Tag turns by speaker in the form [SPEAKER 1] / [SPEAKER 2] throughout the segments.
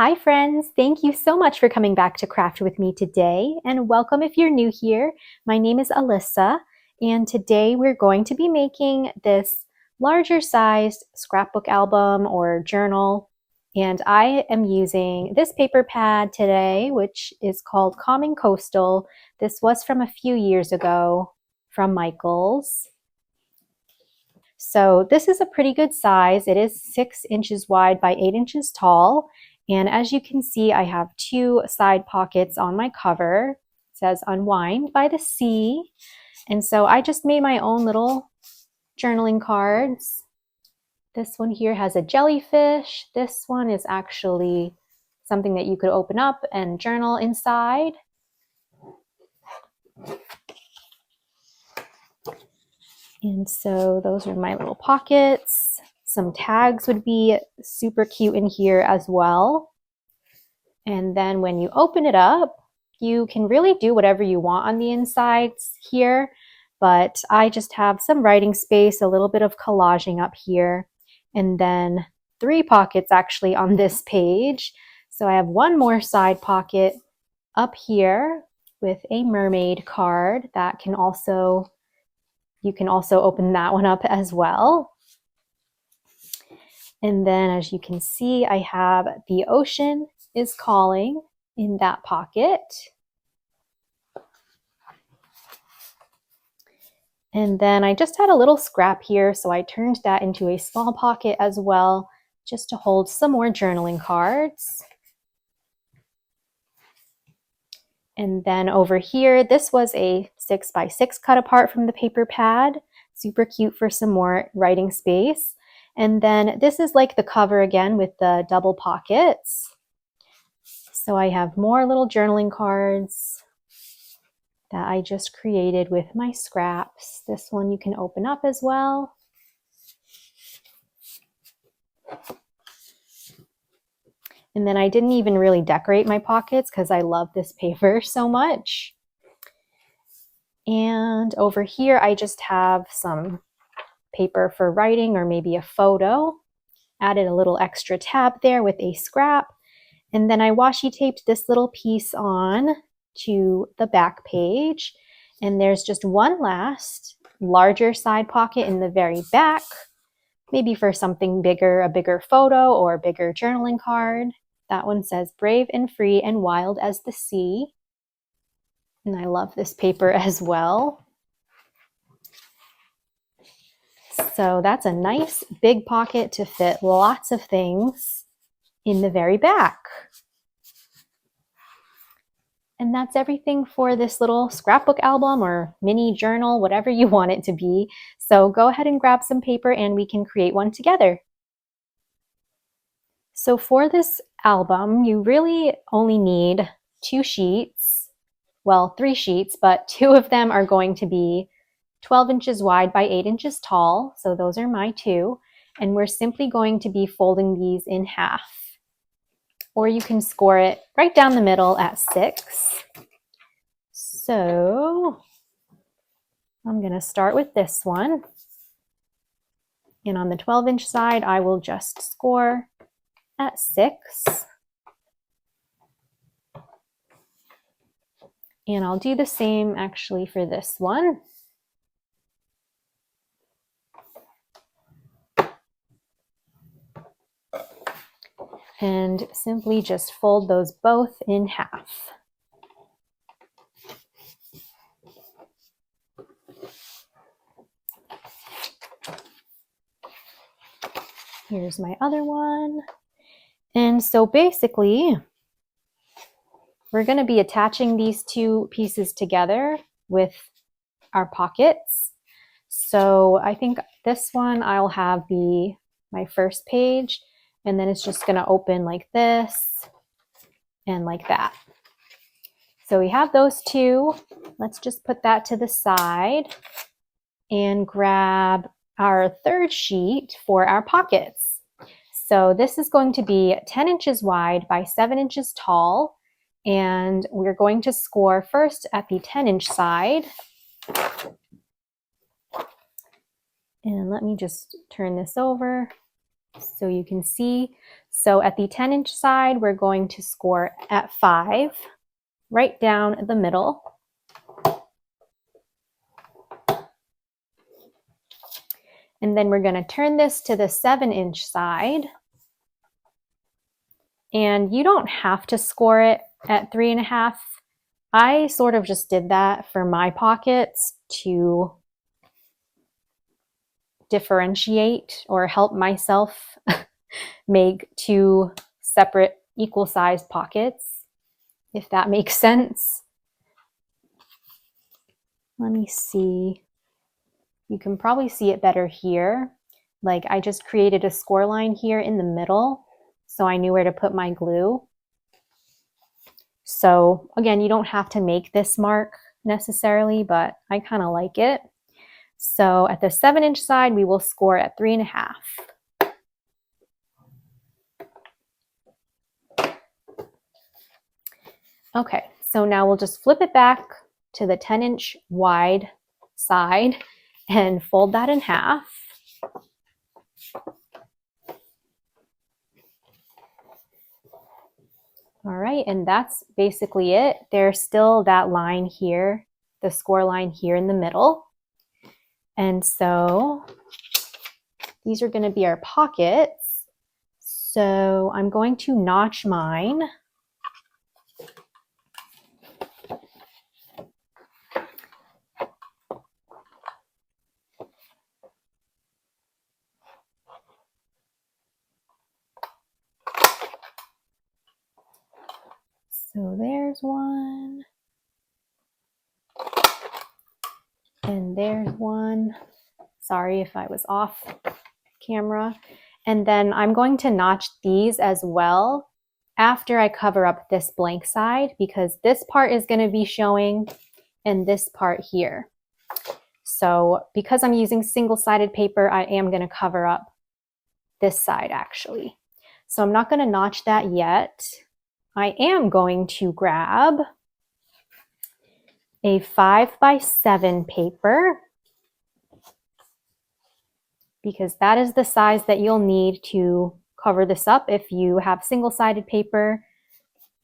[SPEAKER 1] Hi friends, thank you so much for coming back to craft with me today, and welcome if you're new here. My name is Alyssa, and today we're going to be making this larger sized scrapbook album or journal, and I am using this paper pad today, which is called Calming Coastal. This was from a few years ago from Michael's. So this is a pretty good size. It is 6 inches wide by 8 inches tall. And as you can see, I have 2 side pockets on my cover. It says Unwind by the Sea. And so I just made my own little journaling cards. This one here has a jellyfish. This one is actually something that you could open up and journal inside. And so those are my little pockets. Some tags would be super cute in here as well. And then when you open it up, you can really do whatever you want on the insides here, but I just have some writing space, a little bit of collaging up here, and then 3 pockets actually on this page. So I have one more side pocket up here with a mermaid card that can also, you can also open that one up as well. And then as you can see, I have The Ocean is Calling in that pocket. And then I just had a little scrap here, so I turned that into a small pocket as well, just to hold some more journaling cards. And then over here, this was a 6x6 cut apart from the paper pad. Super cute for some more writing space. And then this is like the cover again with the double pockets. So I have more little journaling cards that I just created with my scraps. This one you can open up as well. And then I didn't even really decorate my pockets because I love this paper so much. And over here, I just have some paper for writing or maybe a photo. Added a little extra tab there with a scrap. And then I washi taped this little piece on to the back page. And there's just one last larger side pocket in the very back, maybe for something bigger, a bigger photo or a bigger journaling card. That one says Brave and Free and Wild as the Sea. And I love this paper as well. So that's a nice big pocket to fit lots of things in the very back. And that's everything for this little scrapbook album or mini journal, whatever you want it to be. So go ahead and grab some paper and we can create one together. So for this album, you really only need 2 sheets. Well, 3 sheets, but 2 of them are going to be 12 inches wide by 8 inches tall. So those are my 2. And we're simply going to be folding these in half. Or you can score it right down the middle at 6. So I'm going to start with this one. And on the 12-inch side, I will just score at 6. And I'll do the same actually for this one. And simply just fold those both in half. Here's my other one. And so basically, we're going to be attaching these 2 pieces together with our pockets. So I think this one I'll have be my first page, and then it's just going to open like this and like that. So we have those 2. Let's just put that to the side and grab our 3rd sheet for our pockets. So this is going to be 10 inches wide by 7 inches tall. And we're going to score first at the 10-inch side. And let me just turn this over so you can see. So at the 10-inch side, we're going to score at 5, right down the middle. And then we're going to turn this to the 7-inch side. And you don't have to score it at 3.5. I sort of just did that for my pockets to differentiate or help myself make 2 separate equal-sized pockets, if that makes sense. Let me see. You can probably see it better here. Like I just created a score line here in the middle, so I knew where to put my glue. So again, you don't have to make this mark necessarily, but I kind of like it. So at the 7-inch side, we will score at 3.5. Okay, so now we'll just flip it back to the 10-inch wide side and fold that in half. All right, and that's basically it. There's still that line here, the score line here in the middle. And so these are going to be our pockets. So I'm going to notch mine. So there's one. And there's one. Sorry if I was off camera. And then I'm going to notch these as well after I cover up this blank side, because this part is going to be showing and this part here. So because I'm using single-sided paper, I am going to cover up this side actually. So I'm not going to notch that yet. I am going to grab a 5x7 paper, because that is the size that you'll need to cover this up if you have single-sided paper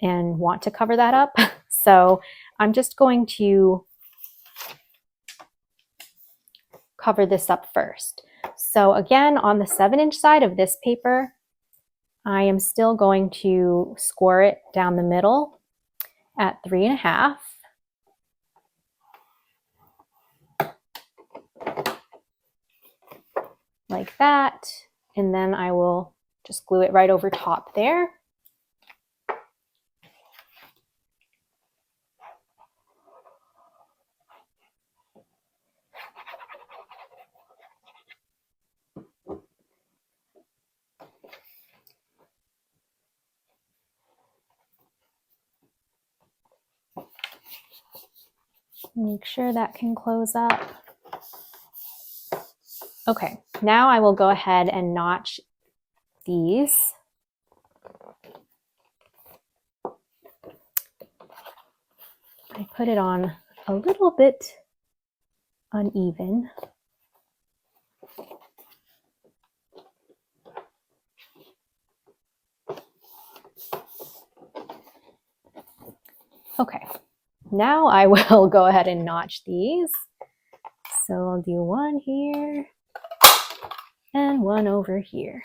[SPEAKER 1] and want to cover that up. So I'm just going to cover this up first. So again, on the 7-inch side of this paper, I am still going to score it down the middle at 3.5. Like that. And then I will just glue it right over top there. Make sure that can close up. Okay, now I will go ahead and notch these. I put it on a little bit uneven. Okay, now I will go ahead and notch these. So I'll do one here and one over here.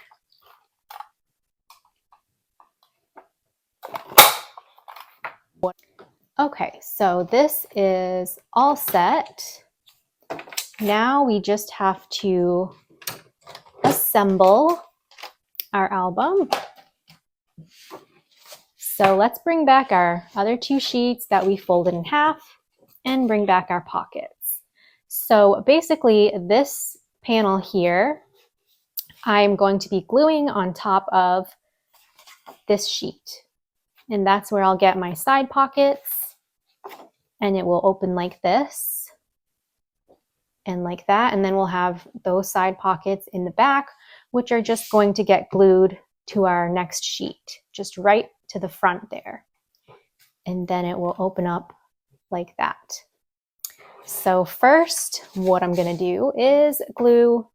[SPEAKER 1] Okay, so this is all set. Now we just have to assemble our album. So let's bring back our other 2 sheets that we folded in half and bring back our pockets. So basically this panel here, I'm going to be gluing on top of this sheet. And that's where I'll get my side pockets, and it will open like this and like that. And then we'll have those side pockets in the back, which are just going to get glued to our next sheet, just right to the front there. And then it will open up like that. So first, what I'm going to do is glue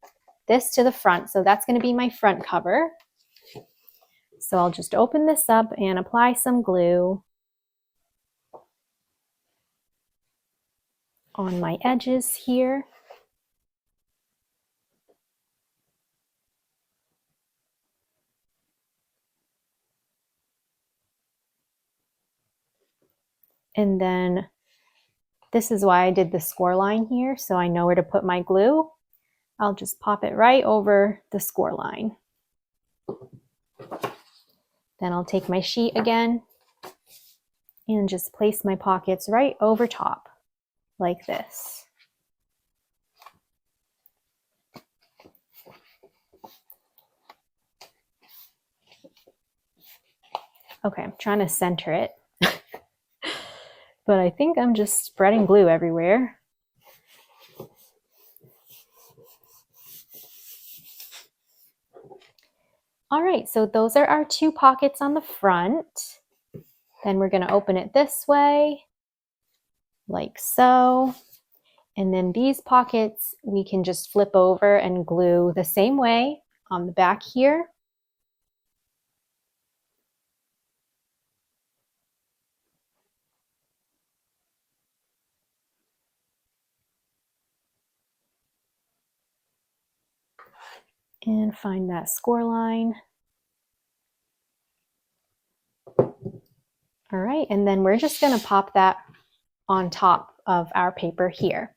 [SPEAKER 1] this to the front. So that's going to be my front cover. So I'll just open this up and apply some glue on my edges here. And then this is why I did the score line here, so I know where to put my glue. I'll just pop it right over the score line. Then I'll take my sheet again and just place my pockets right over top, like this. Okay, I'm trying to center it, but I think I'm just spreading glue everywhere. All right, so those are our two pockets on the front. Then we're going to open it this way, like so. And then these pockets, we can just flip over and glue the same way on the back here. And find that score line. All right, and then we're just going to pop that on top of our paper here.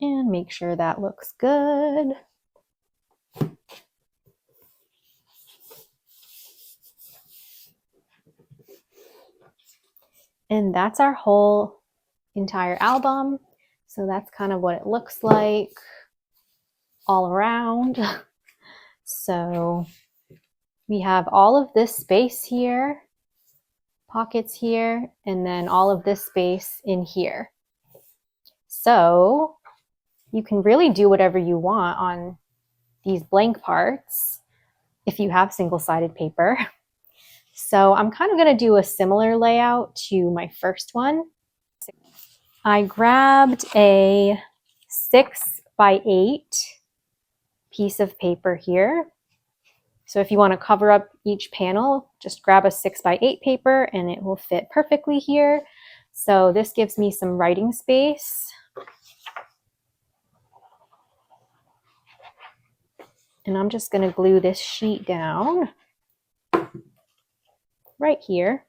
[SPEAKER 1] And make sure that looks good. And that's our whole entire album. So that's kind of what it looks like all around. So we have all of this space here, pockets here, and then all of this space in here. So you can really do whatever you want on these blank parts if you have single-sided paper. So I'm kind of going to do a similar layout to my first one. I grabbed a 6x8 piece of paper here. So if you want to cover up each panel, just grab a 6x8 paper and it will fit perfectly here. So this gives me some writing space. And I'm just going to glue this sheet down right here.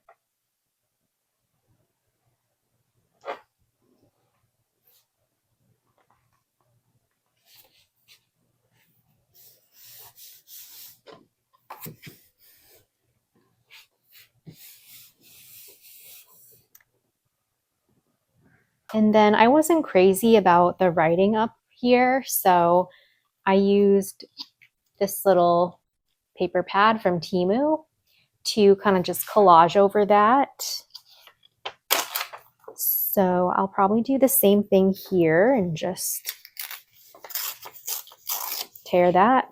[SPEAKER 1] And then I wasn't crazy about the writing up here, so I used this little paper pad from Temu to kind of just collage over that. So I'll probably do the same thing here and just tear that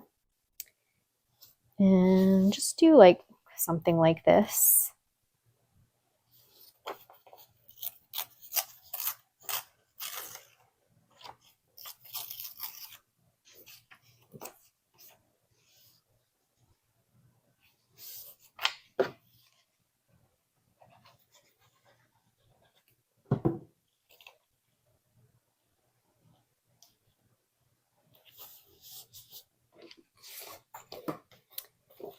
[SPEAKER 1] and just do like something like this.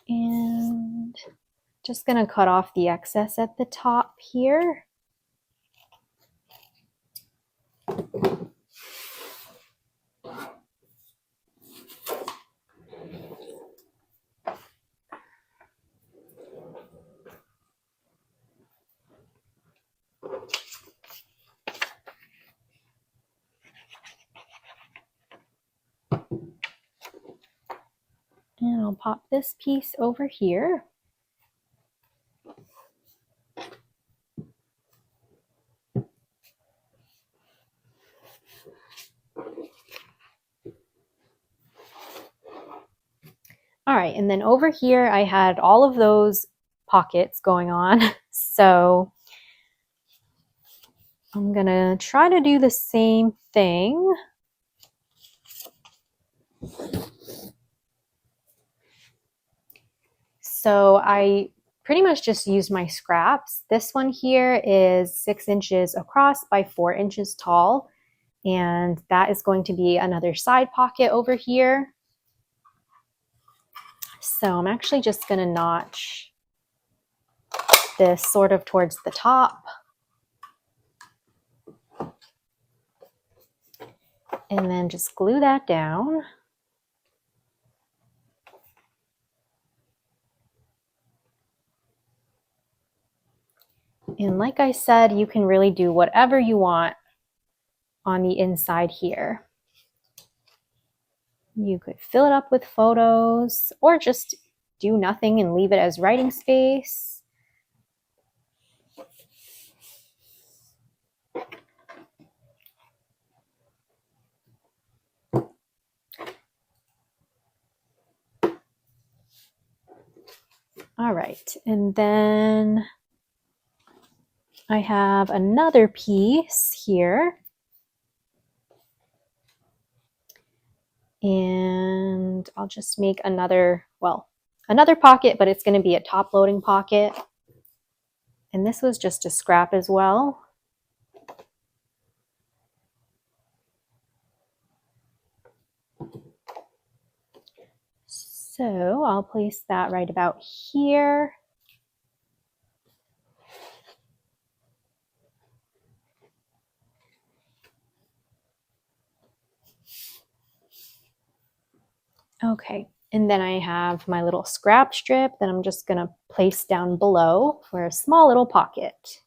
[SPEAKER 1] And just going to cut off the excess at the top here. And I'll pop this piece over here. All right, and then over here I had all of those pockets going on. So I'm gonna try to do the same thing. So I pretty much just used my scraps. This one here is 6 inches across by 4 inches tall. And that is going to be another side pocket over here. So I'm actually just gonna notch this sort of towards the top. And then just glue that down. And like I said, you can really do whatever you want on the inside here. You could fill it up with photos or just do nothing and leave it as writing space. All right, and then I have another piece here. And I'll just make another pocket, but it's going to be a top loading pocket. And this was just a scrap as well. So I'll place that right about here. Okay, and then I have my little scrap strip that I'm just going to place down below for a small little pocket.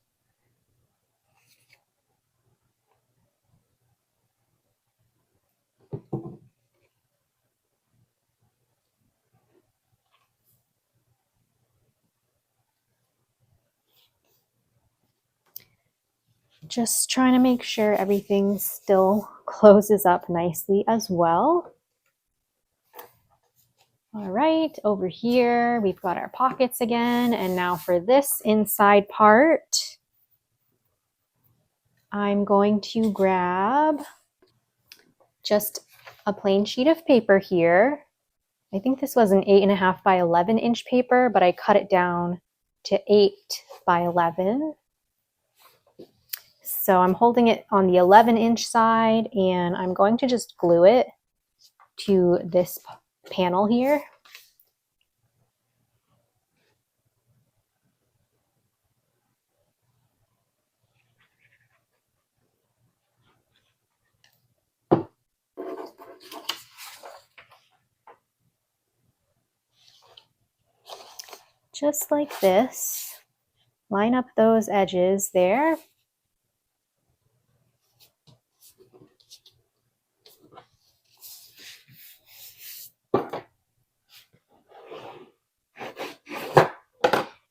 [SPEAKER 1] Just trying to make sure everything still closes up nicely as well. All right, over here, we've got our pockets again. And now for this inside part, I'm going to grab just a plain sheet of paper here. I think this was an 8.5 by 11 inch paper, but I cut it down to 8 by 11. So I'm holding it on the 11-inch side, and I'm going to just glue it to this panel here. Just like this. Line up those edges there.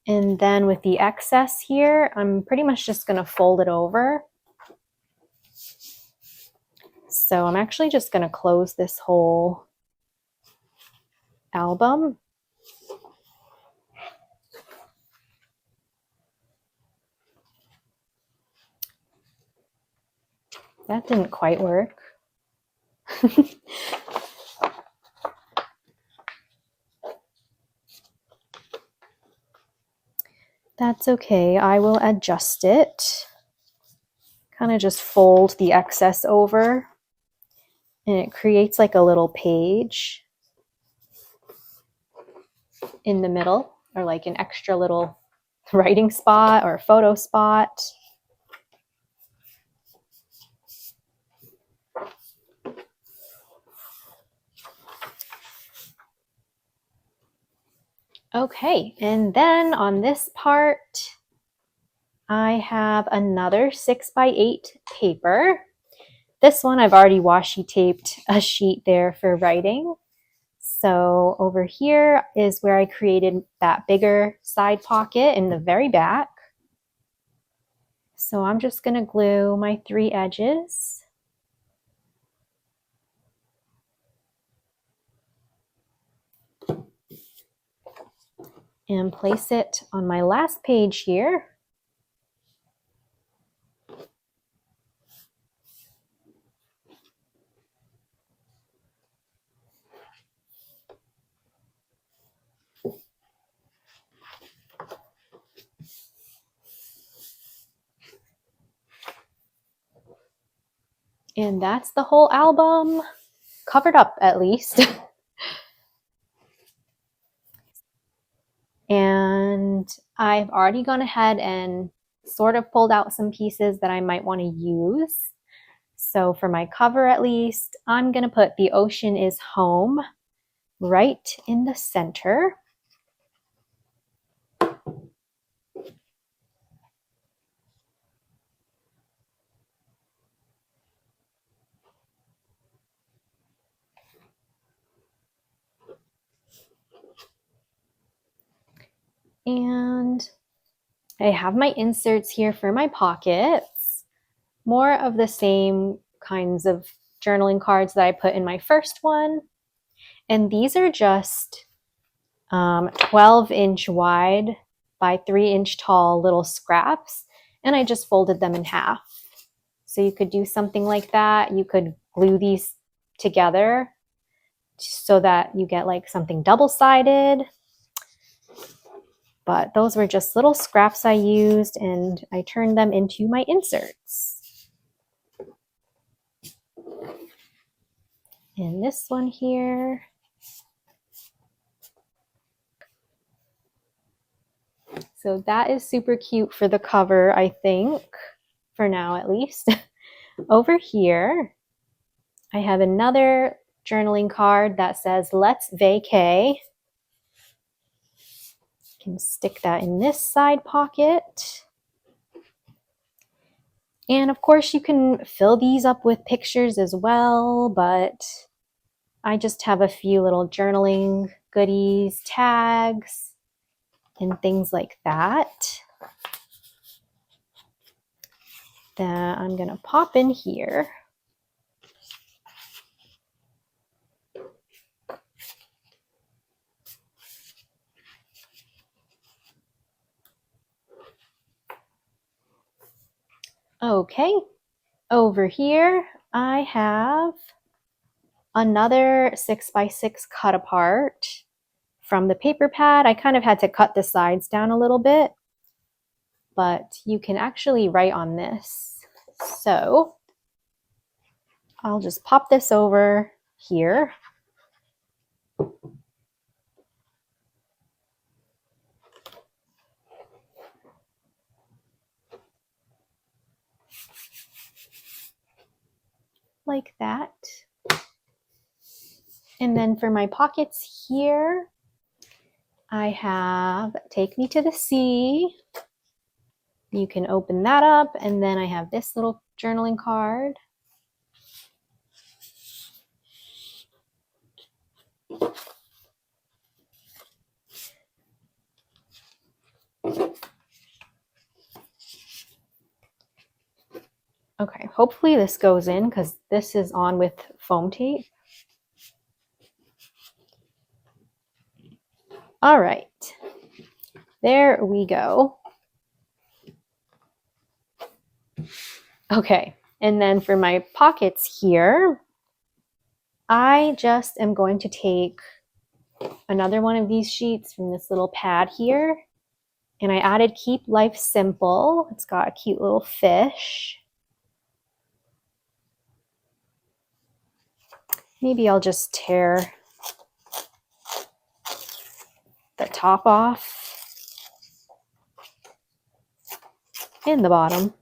[SPEAKER 1] And then with the excess here, I'm pretty much just going to fold it over. So I'm actually just going to close this whole album. That didn't quite work. That's okay. I will adjust it. Kind of just fold the excess over, and it creates like a little page in the middle, or like an extra little writing spot or photo spot. Okay, and then on this part, I have another 6 by 8 paper. This one I've already washi taped a sheet there for writing. So over here is where I created that bigger side pocket in the very back. So I'm just going to glue my 3 edges. and place it on my last page here. And that's the whole album covered up, at least. And I've already gone ahead and sort of pulled out some pieces that I might want to use. So for my cover, at least, I'm going to put "The Ocean is Home" right in the center. And I have my inserts here for my pockets. More of the same kinds of journaling cards that I put in my first one. And these are just 12-inch wide by 3-inch tall little scraps. And I just folded them in half. So you could do something like that. You could glue these together so that you get like something double-sided. But those were just little scraps I used, and I turned them into my inserts. And this one here. So that is super cute for the cover, I think, for now at least. Over here, I have another journaling card that says "Let's Vacay." Can stick that in this side pocket. And of course you can fill these up with pictures as well, but I just have a few little journaling goodies, tags, and things like that that I'm gonna pop in here. Okay, over here I have another 6x6 cut apart from the paper pad. I kind of had to cut the sides down a little bit, but you can actually write on this. So I'll just pop this over here. Like that. And then for my pockets here, I have "Take Me to the Sea." You can open that up, and then I have this little journaling card. Okay, hopefully this goes in because this is on with foam tape. All right, there we go. Okay, and then for my pockets here, I just am going to take another one of these sheets from this little pad here, and I added "Keep Life Simple." It's got a cute little fish. Maybe I'll just tear the top off and the bottom.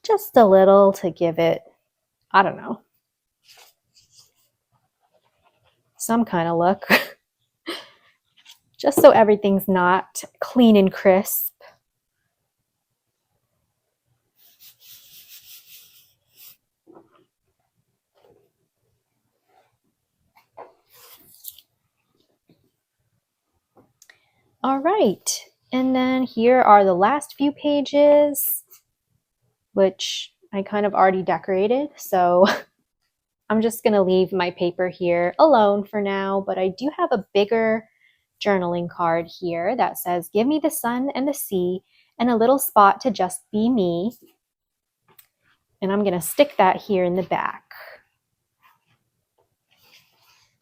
[SPEAKER 1] Just a little to give it, I don't know, some kind of look. Just so everything's not clean and crisp. All right, and then here are the last few pages, which I kind of already decorated, so I'm just going to leave my paper here alone for now, but I do have a bigger journaling card here that says, "Give me the sun and the sea and a little spot to just be me." And I'm going to stick that here in the back.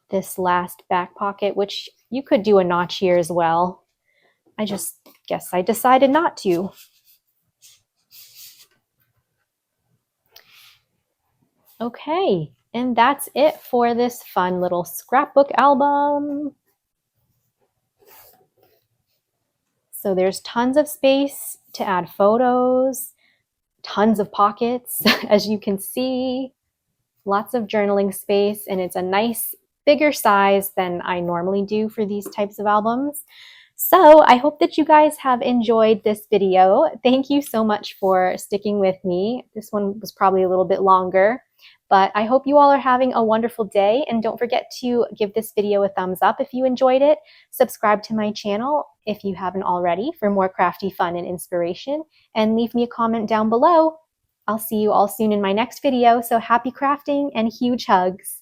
[SPEAKER 1] This last back pocket, which you could do a notch here as well. I just guess I decided not to. Okay, and that's it for this fun little scrapbook album. So there's tons of space to add photos, tons of pockets, as you can see, lots of journaling space, and it's a nice bigger size than I normally do for these types of albums. So I hope that you guys have enjoyed this video. Thank you so much for sticking with me. This one was probably a little bit longer, but I hope you all are having a wonderful day. And don't forget to give this video a thumbs up if you enjoyed it. Subscribe to my channel if you haven't already for more crafty fun and inspiration. And leave me a comment down below. I'll see you all soon in my next video. So happy crafting and huge hugs.